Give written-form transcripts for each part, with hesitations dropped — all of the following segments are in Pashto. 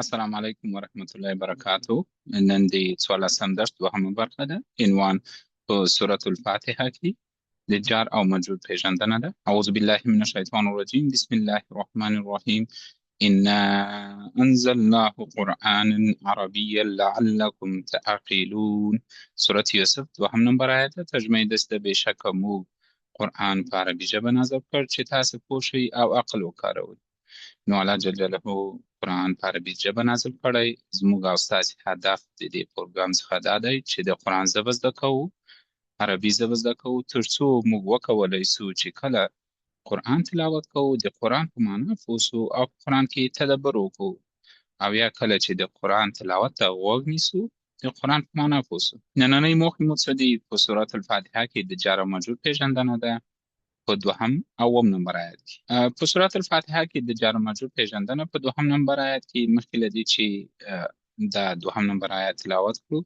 السلام علیکم ورحمت الله وبرکاتو. نن د 14 درس دوهمه برخه ده. عنوان په سورة الفاتحه کې د جار او مجرور پیژندنه ده. اعوذ بالله من الشیطان الرجیم. بسم الله الرحمن الرحیم. انا انزلناه قرآنا عربیا لعلكم تعقلون. سورة یوسف دوهم نمبر آیت ده. ترجمه دسته بشک مو قرآن په عربي ژبه نازل کړ چې تاسو پوه شئ او عقل وکاروئ. نو الله جل جلاله قرآن په عربي ژبه نازل کړی. زموږ او ستاسې هدف د دې پروګرام څخه دا دی چې د قرآن ژبه زده کوو، عربي ژبه زده کوو، تر څو موږ وکولی سو چې کله قرآن تلاوت کوو د قرآن په معنا پوه سو او په قرآن کې تدبر وکړو، او یا کله چې د قرآن تلاوت ته غوږ نیسو د قرآن په معنا پوه سو. نننۍ موخې مو څه دي؟ په سورة الفاتحه کې د جار او مجرور پیژندنه ده په دوهم او اووم نمبر آیت کې. په سورة الفاتحه کې د جار او مجرور پیژندنه په دوهم نمبر آیت کې مخکې له دې چې دا دوهم نمبر آیت تلاوت کړو،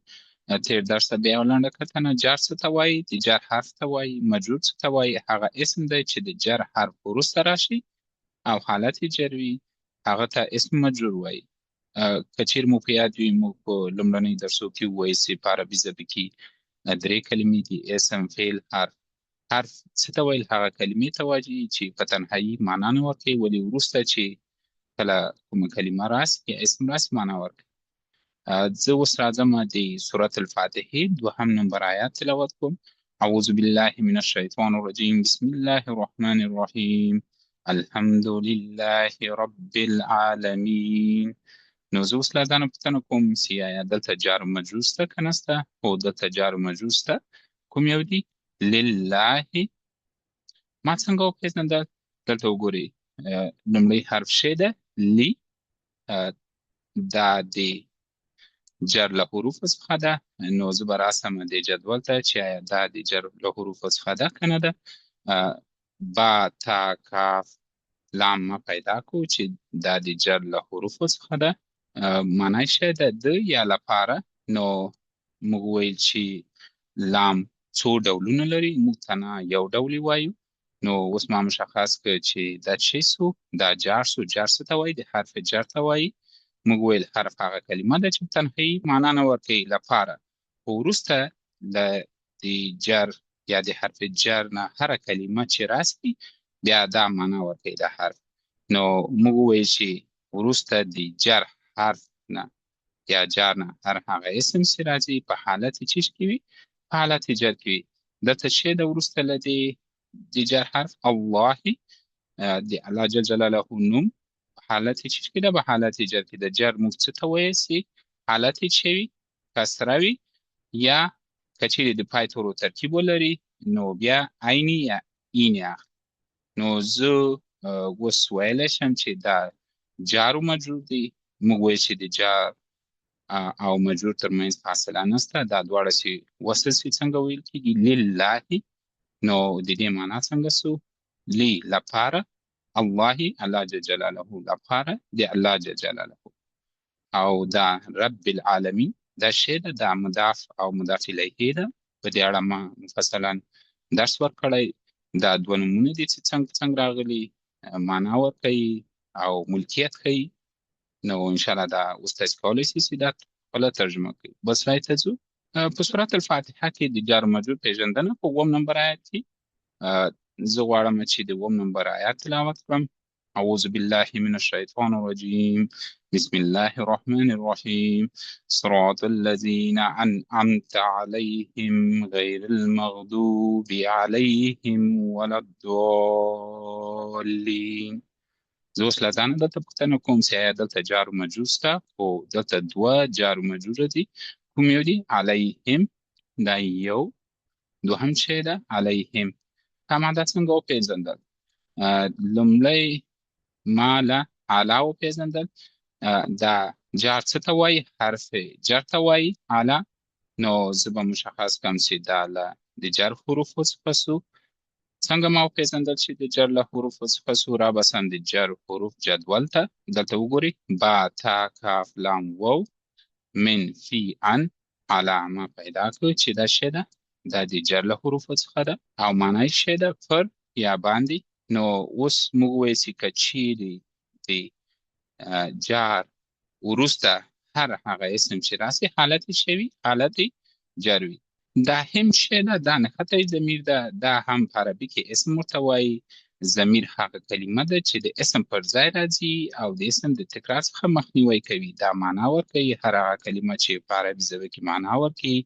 تیر درس ته بیا یو لنډه کتنه. جار څه ته وایي؟ د جار حرف ته وایي. مجرور څه ته وایي؟ هغه اسم دی چې د جر حرف وروسته راشي او حالت یې جر وي، هغه ته اسم مجرور وایي. که چیرې مو په یاد وي، موږ په لومړنۍ درسو کې ووایي چې په عربي ژبه کې درې کلمې دي: اسم، فعل، حرف. حرف څه ته ویل؟ هغه کلمې ته وایي چې په تنهایی معنا نه ورکوي، ولې وروسته چې کله کومه کلمه راسي یا اسم راسي معنا ورکوي. زه اوس راځم د سورة الفاتحې دوهم نمبر آیات تلاوت کوم. اعوذ بالله من الشیطان الرجیم. بسم الله الرحمن الرحیم. الحمد لله رب العالمین. نو زه اوس له ځانه پوښتنه کوم چې آیا دلته جار و مجرور شته که نشته؟ هو، دلته جار و مجرور شته. کوم یو دي؟ لله. ما څنګه وپېژندل؟ دلته وګورئ، لومړی حرف ش ده، لی. دا د جر له حروفو څخه ده. نو زه به راسم دې جدول ته چې آیا دا د جر له حروفو څخه ده که نه ده. با، تا، کاف، لام ما پیدا کړو چې دا د جر له حروفو څخه ده. معنی شه ده د یا لپاره. نو موږ ویل چې لام څو ډولونه لري، موږ ته نه یو ډول وایو. نو اوس ما مشخص کړ چې دا څه سو، دا جار سو. جار څه ته وایي؟ د حرف جر ته وایي. موږ ویل حرف هغه کلمه ده چې په تنهایی معنا نه ورکوي لپاره، خو وروسته د جر یا د حرف جر نه هره کلمه چې راسي بیا دا معنا ورکوي د حرف. نو موږ ویل چې وروسته د جر حرف نه یا جار نه هر هغه اسم چې راځي په حالت چې کې وي، په حالت جر کې وي. دلته چې د وروسته له د جر حرف الله، د الله جل جلاله نوم حالت چې کې ده، په حالت جر کې د جر موږ څه ته وایي چې حالت چې وي کسره وي، یا که چیرې د پای تورو ترکیب ولري نو بیا عیني یا ایني اخلي. نو زه اوس ویلی شم چې دا جار و مجرور دی. موږ وایو چې د جار او مجرور ترمنځ فاصله نشته. دا دواړه چې وصل شي څنګه ویل کېږي؟ لله. نو د دې معنا څنګه سو؟ لی لپاره، الله الله جل جلاله لپاره، د الله جل جلاله. او دا رب العالمین دا شی ده، دا مضاف او مضاف الیه ده. په دې اړه ما مفصلا درس ورکړی. دا دوه نومونه دي چې څنګه راغلي، معنا ورکوي او ملکیت ښیي. نو انشاءالله دا اوس تاسې کولی شئ چې دا خپله ترجمه کړئ. بس رای ته ځو. په سورة الفاتحه کې د جار و مجرور پیژندنه په اووم نمبر آیت کې زه غواړم چې د اووم نمبر آیات تلاوت کړم. اعوذ بالله من الشیطان الرجیم. بسم الله الرحمن الرحیم. صراط الذین انعمت علیهم غیر المغضوب علیهم ولا الضالین. زه اوس له ځانه دلته پوښتنه کوم چې آیا دلته جار و مجرور شته؟ خو دلته دوه جار و مجروره دي. کوم یو دي؟ علیهم، دا یو. دوهم شی ده علیهم. تا ماده څنګه وپېژندل؟ لومړی ما له اعلی وپېژندل. دا جار څه ته وایي؟ حرف جر ته وایي اعلی. نو زه به مشخص کړم چې دا له د جر حروفو څخه سو. څنګه ما وپېژندل چې د جر له حروفو څخه سو؟ رابسم د جر حروف جدول ته. دلته وګورئ، با، تا، کاف، لام، واو، من، فی، ان. علامه پیدا کړو چې دا شی ده، دا د جر له حروفو څخه ده او معنی شی ده پر یا باندې. نو اوس موږ وایو چې که چیرې د جار وروسته هر هغه اسم چې راسي حالت شوي حالت جر وي. دا هم شی ده، دا نښتی ضمیر ده، دا هم په عربي کې اسم ورته وایي. ضمیر هغه کلمه ده چې د اسم پر ځای راځي او د اسم د تکرار څخه مخنیوی کوي. دا معنا ورکوي. هر هغه کلمه چې په عربي ژبه کې معنا ورکوي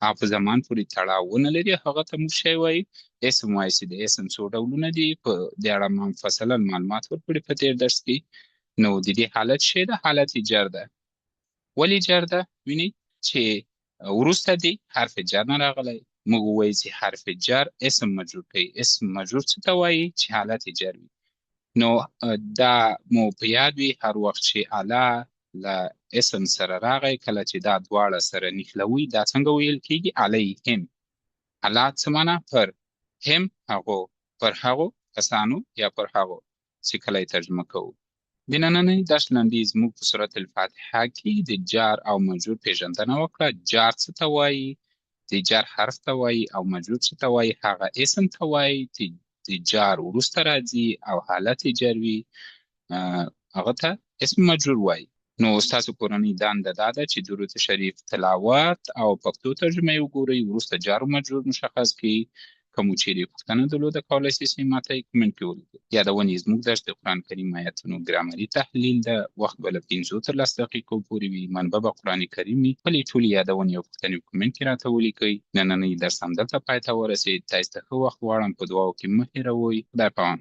او په زمان پورې تړاو ونه لري هغه ته موږ شی وایي اسم وایي. چې د اسم څو ډولونه دي په دې اړه ما مفصلا معلومات ورکړي په تېر درس کې. نو د دې حالت شی ده حالت جر ده. ولې جر ده؟ ویني چې وروسته دی حرف جر نه راغلی. موږ ووایو چې حرف جر اسم مجرور کوي. اسم مجرور څه ته وایي؟ چې حالت جر وي. نو دا مو په یاد وي هر وخت چې اله له اسم سره راغی، کله چې دا دواړه سره نښلوي دا څنګه ویل کېږي؟ علیهم. اله څه معنا؟ پر. هم هغو، پر هغو کسانو یا پر هغو چې کله یې ترجمه کوو. د نننۍ درس لنډیز موږ په سورة الفاتحه کې د جار او مجرور پیژندنه وکړه. جار څه ته وایي؟ د جار حرف ته وایي. او مجرور څه ته وایي؟ هغه اسم ته وایي چې د جار وروسته راځي او حالت جر وي، هغه ته اسم مجرور وایي. نو ستاسو کورنۍ دنده دا ده چې درود شریف تلاوت او پښتو ترجمه یې وګورئ، وروسته جار و مجرور مشخص کړئ. که مو چیرې پوښتنه درلوده کولی شئ ماته یې کمنټ کې ولیکئ. یادونې زموږ درس د قرآن کریم آیتونو ګرامري تحلیل ده. وخت به له 5 تر 10 دقیقو پورې وي. منبع به قرآن کریم وي. خپلې ټولې یادونې او پوښتنې په کمنټ کې راته ولیکئ. نننۍ درس همدلته پای ته ورسېد. تاسو ته ښه وخت غواړم. په دعاو کې مه هېروئ. خدای پامان.